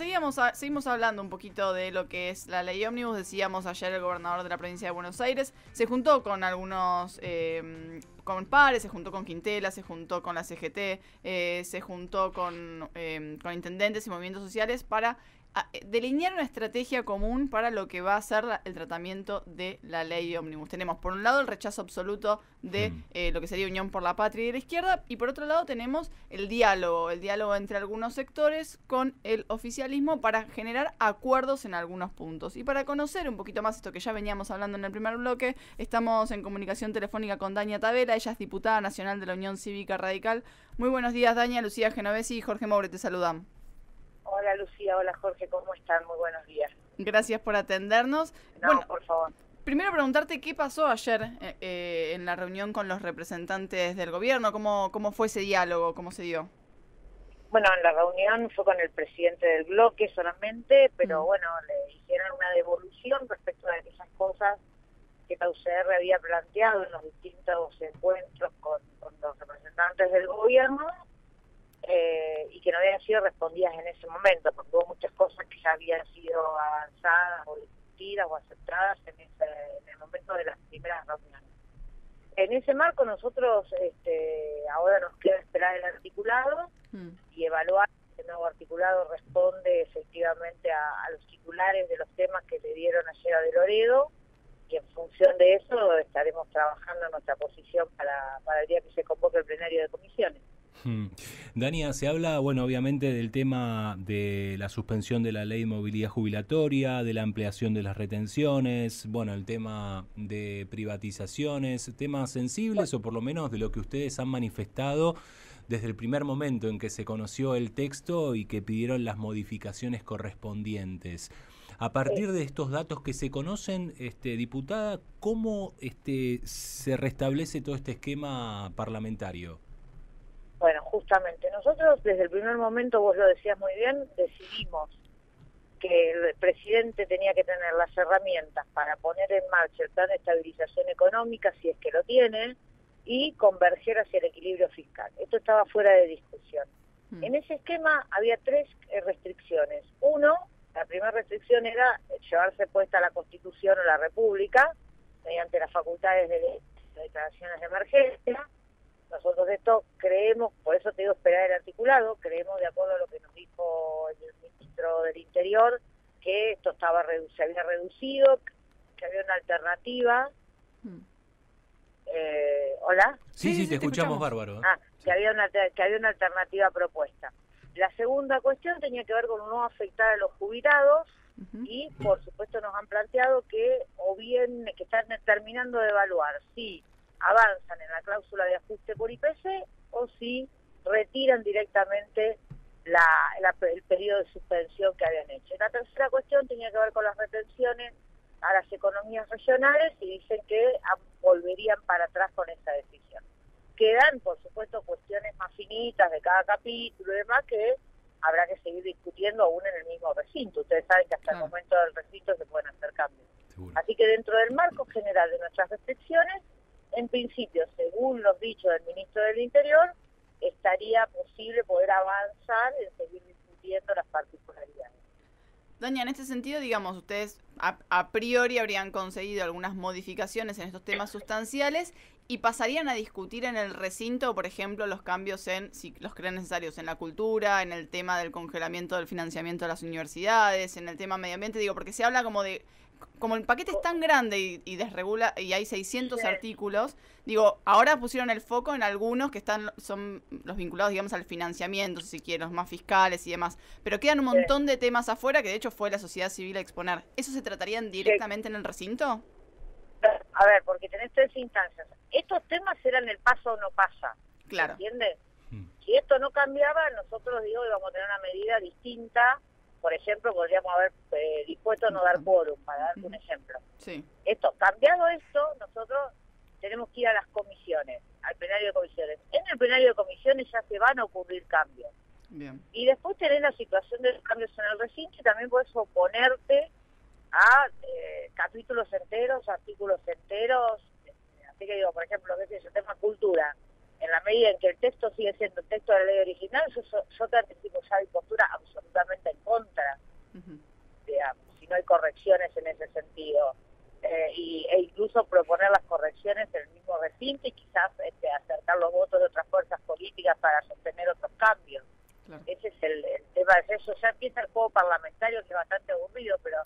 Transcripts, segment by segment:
Seguimos hablando un poquito de lo que es la ley ómnibus. Decíamos ayer el gobernador de la provincia de Buenos Aires se juntó con algunos con pares, se juntó con Quintela, se juntó con la CGT, se juntó con intendentes y movimientos sociales para delinear una estrategia común para lo que va a ser el tratamiento de la ley ómnibus. Tenemos por un lado el rechazo absoluto de lo que sería Unión por la Patria y de la izquierda, y por otro lado tenemos el diálogo entre algunos sectores con el oficialismo para generar acuerdos en algunos puntos. Y para conocer un poquito más esto que ya veníamos hablando en el primer bloque, estamos en comunicación telefónica con Dania Tabela. Ella es diputada nacional de la Unión Cívica Radical. Muy buenos días, Dania. Lucía Genovesi y Jorge Moure te saludan. Hola Lucía, hola Jorge, ¿cómo están? Muy buenos días. Gracias por atendernos. No, bueno, por favor. Primero preguntarte qué pasó ayer en la reunión con los representantes del gobierno, cómo fue ese diálogo, cómo se dio. Bueno, en la reunión fue con el presidente del bloque solamente, pero bueno, le hicieron una devolución respecto a aquellas cosas que la UCR había planteado en los distintos encuentros con los representantes del gobierno, y que no habían sido respondidas en ese momento, porque hubo muchas cosas que ya habían sido avanzadas o discutidas o aceptadas en el momento de las primeras reuniones. En ese marco nosotros ahora nos queda esperar el articulado y evaluar si el nuevo articulado responde efectivamente a los titulares de los temas que le dieron ayer a De Loredo, y en función de eso estaremos trabajando en nuestra posición para el día que se convoque el plenario de comisiones. Dania, se habla, bueno, obviamente del tema de la suspensión de la ley de movilidad jubilatoria, de la ampliación de las retenciones, bueno, el tema de privatizaciones, temas sensibles o por lo menos de lo que ustedes han manifestado desde el primer momento en que se conoció el texto y que pidieron las modificaciones correspondientes. A partir de estos datos que se conocen, diputada, ¿cómo se restablece todo este esquema parlamentario? Bueno, justamente, nosotros desde el primer momento, vos lo decías muy bien, decidimos que el presidente tenía que tener las herramientas para poner en marcha el plan de estabilización económica, si es que lo tiene, y converger hacia el equilibrio fiscal. Esto estaba fuera de discusión. En ese esquema había tres restricciones. Uno, la primera restricción era llevarse puesta la Constitución o la República mediante las facultades de declaraciones de emergencia. Nosotros de esto creemos, por eso te digo esperar el articulado, creemos de acuerdo a lo que nos dijo el ministro del Interior, que esto se había reducido, que había una alternativa. ¿Hola? Sí, te escuchamos bárbaro. Que había una alternativa propuesta. La segunda cuestión tenía que ver con no afectar a los jubilados, y por supuesto nos han planteado que que están terminando de evaluar si avanzan en la cláusula de ajuste por IPC o si retiran directamente el periodo de suspensión que habían hecho. La tercera cuestión tenía que ver con las retenciones a las economías regionales, y dicen que volverían para atrás con esa decisión. Quedan, por supuesto, cuestiones más finitas de cada capítulo y demás que habrá que seguir discutiendo aún en el mismo recinto. Ustedes saben que hasta el momento del recinto se pueden hacer cambios. Seguro. Así que dentro del marco general de nuestras restricciones, en principio, según los dichos del ministro del Interior, estaría posible poder avanzar en seguir discutiendo las particularidades. Doña, en este sentido, digamos, ustedes a priori habrían conseguido algunas modificaciones en estos temas sustanciales y pasarían a discutir en el recinto, por ejemplo, los cambios si los creen necesarios, en la cultura, en el tema del congelamiento del financiamiento de las universidades, en el tema medio ambiente, porque se habla como el paquete es tan grande y desregula y hay 600 artículos, ahora pusieron el foco en algunos que son los vinculados, digamos, al financiamiento, si quieren, los más fiscales y demás, pero quedan un montón de temas afuera que de hecho fue la sociedad civil a exponer. ¿Eso se tratarían directamente en el recinto? A ver, porque tenés tres instancias. Estos temas eran el pasa o no pasa, claro. ¿Entiendes? Si esto no cambiaba, nosotros íbamos a tener una medida distinta. Por ejemplo, podríamos haber dispuesto a no dar quórum, para darte un ejemplo. Sí. Cambiado esto, nosotros tenemos que ir a las comisiones, al plenario de comisiones. En el plenario de comisiones ya se van a ocurrir cambios. Bien. Y después tenés la situación de los cambios en el recinto, y también puedes oponerte a capítulos enteros, artículos enteros. Así que por ejemplo, el tema cultura, en la medida en que el texto sigue siendo el texto de la ley original, yo te anticipo ya mi postura absolutamente en contra correcciones en ese sentido. E incluso proponer las correcciones en el mismo recinto y quizás acercar los votos de otras fuerzas políticas para sostener otros cambios. Claro. Ese es el tema de eso. Ya empieza el juego parlamentario, que es bastante aburrido, pero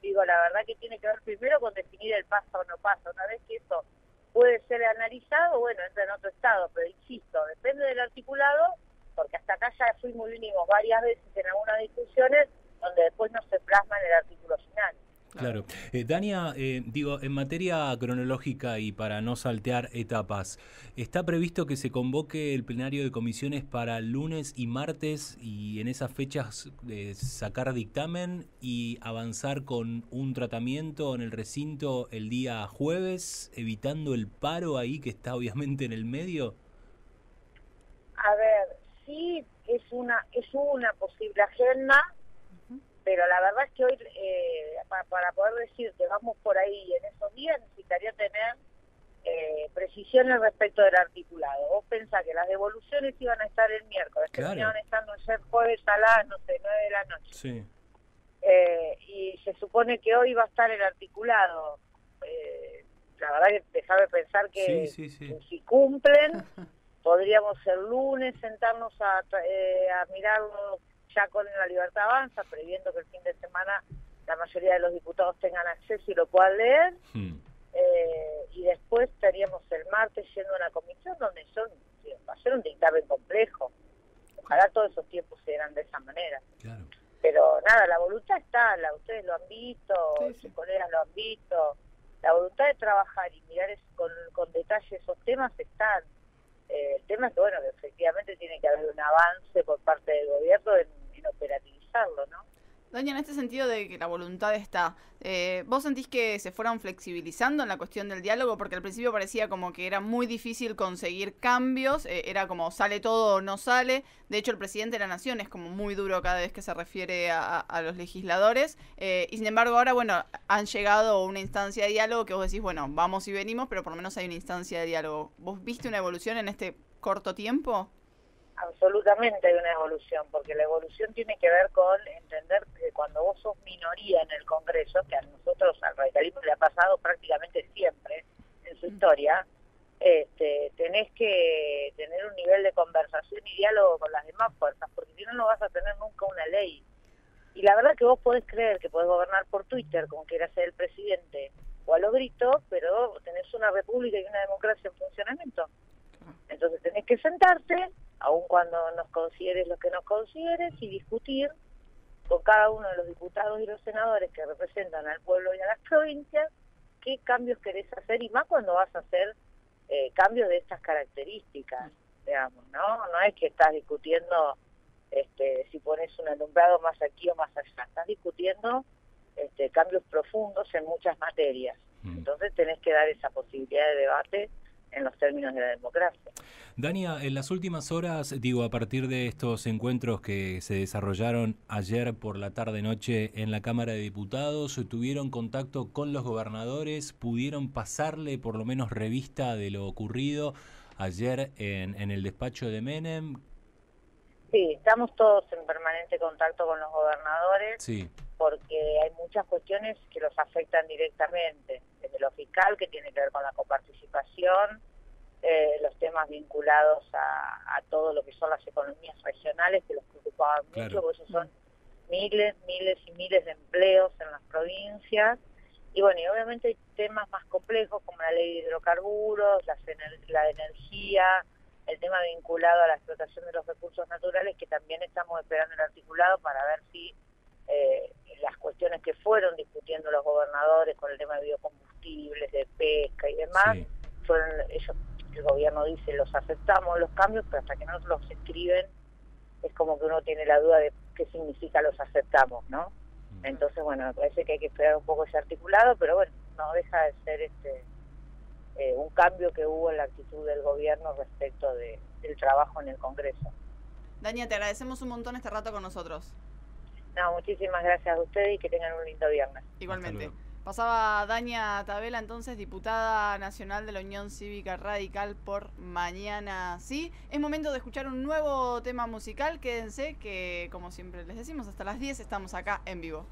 digo, la verdad que tiene que ver primero con definir el pasa o no pasa. Una vez que eso puede ser analizado, bueno, entra en otro estado, pero insisto, depende del articulado, porque hasta acá ya fuimos y vinimos varias veces en algunas discusiones donde después no se plasma en el artículo final. Claro. Dania, digo, en materia cronológica y para no saltear etapas, ¿está previsto que se convoque el plenario de comisiones para lunes y martes y en esas fechas sacar dictamen y avanzar con un tratamiento en el recinto el día jueves, evitando el paro ahí que está obviamente en el medio? A ver, sí, es una posible agenda, pero la verdad es que hoy, para poder decir que vamos por ahí en esos días, necesitaría tener precisiones respecto del articulado. Vos pensás que las devoluciones iban a estar el miércoles, claro, terminaban estando ayer jueves a las, 9 de la noche. Sí. Y se supone que hoy va a estar el articulado. La verdad que déjame pensar que si cumplen, podríamos el lunes sentarnos a mirarlo ya con la Libertad Avanza, previendo que el fin de semana la mayoría de los diputados tengan acceso y lo puedan leer, y después estaríamos el martes yendo a una comisión donde va a ser un dictamen complejo. Ojalá todos esos tiempos se dieran de esa manera. Claro. Pero nada, la voluntad está, ustedes lo han visto, sus colegas lo han visto, la voluntad de trabajar y mirar con detalle esos temas están. El tema es que, bueno, que efectivamente tiene que haber un avance por parte del gobierno en operativizarlo, ¿no? Doña, en este sentido de que la voluntad está, ¿vos sentís que se fueron flexibilizando en la cuestión del diálogo? Porque al principio parecía como que era muy difícil conseguir cambios, era como sale todo o no sale. De hecho, el presidente de la Nación es como muy duro cada vez que se refiere a los legisladores. Y sin embargo, ahora, bueno, han llegado a una instancia de diálogo que vos decís, bueno, vamos y venimos, pero por lo menos hay una instancia de diálogo. ¿Vos viste una evolución en este corto tiempo? Absolutamente hay una evolución, porque la evolución tiene que ver con entender que cuando vos sos minoría en el Congreso, que a nosotros, al radicalismo, le ha pasado prácticamente siempre en su historia, tenés que tener un nivel de conversación y diálogo con las demás fuerzas, porque si no, no vas a tener nunca una ley. Y la verdad que vos podés creer que podés gobernar por Twitter, como quiera ser el presidente, o a los gritos, pero tenés una república y una democracia en funcionamiento. Entonces tenés que sentarte, aun cuando nos consideres lo que nos consideres, y discutir con cada uno de los diputados y los senadores que representan al pueblo y a las provincias qué cambios querés hacer, y más cuando vas a hacer cambios de estas características, digamos, ¿no? No es que estás discutiendo si pones un alumbrado más aquí o más allá, estás discutiendo cambios profundos en muchas materias. Entonces tenés que dar esa posibilidad de debate en los términos de la democracia. Dania, en las últimas horas, digo, a partir de estos encuentros que se desarrollaron ayer por la tarde-noche en la Cámara de Diputados, ¿tuvieron contacto con los gobernadores? ¿Pudieron pasarle por lo menos revista de lo ocurrido ayer en el despacho de Menem? Sí, estamos todos en permanente contacto con los gobernadores, porque hay muchas cuestiones que los afectan directamente, desde lo fiscal, que tiene que ver con la coparticipación, los temas vinculados a todo lo que son las economías regionales, que los preocupaban mucho, porque esos son miles y miles de empleos en las provincias. Y bueno, y obviamente hay temas más complejos como la ley de hidrocarburos, la energía, el tema vinculado a la explotación de los recursos naturales, que también estamos esperando el articulado para ver si las cuestiones que fueron discutiendo los gobernadores con el tema de biocombustibles, de pesca y demás, fueron ellos, el gobierno dice, los aceptamos los cambios, pero hasta que no los escriben es como que uno tiene la duda de qué significa los aceptamos, ¿no? Entonces, bueno, me parece que hay que esperar un poco ese articulado, pero bueno, no deja de ser un cambio que hubo en la actitud del gobierno respecto del trabajo en el Congreso. Dania, te agradecemos un montón este rato con nosotros. No, muchísimas gracias a ustedes y que tengan un lindo viernes. Igualmente. Pasaba Dania Tabela, entonces, diputada nacional de la Unión Cívica Radical por Mañana Sí. Es momento de escuchar un nuevo tema musical. Quédense que, como siempre les decimos, hasta las 10 estamos acá en vivo.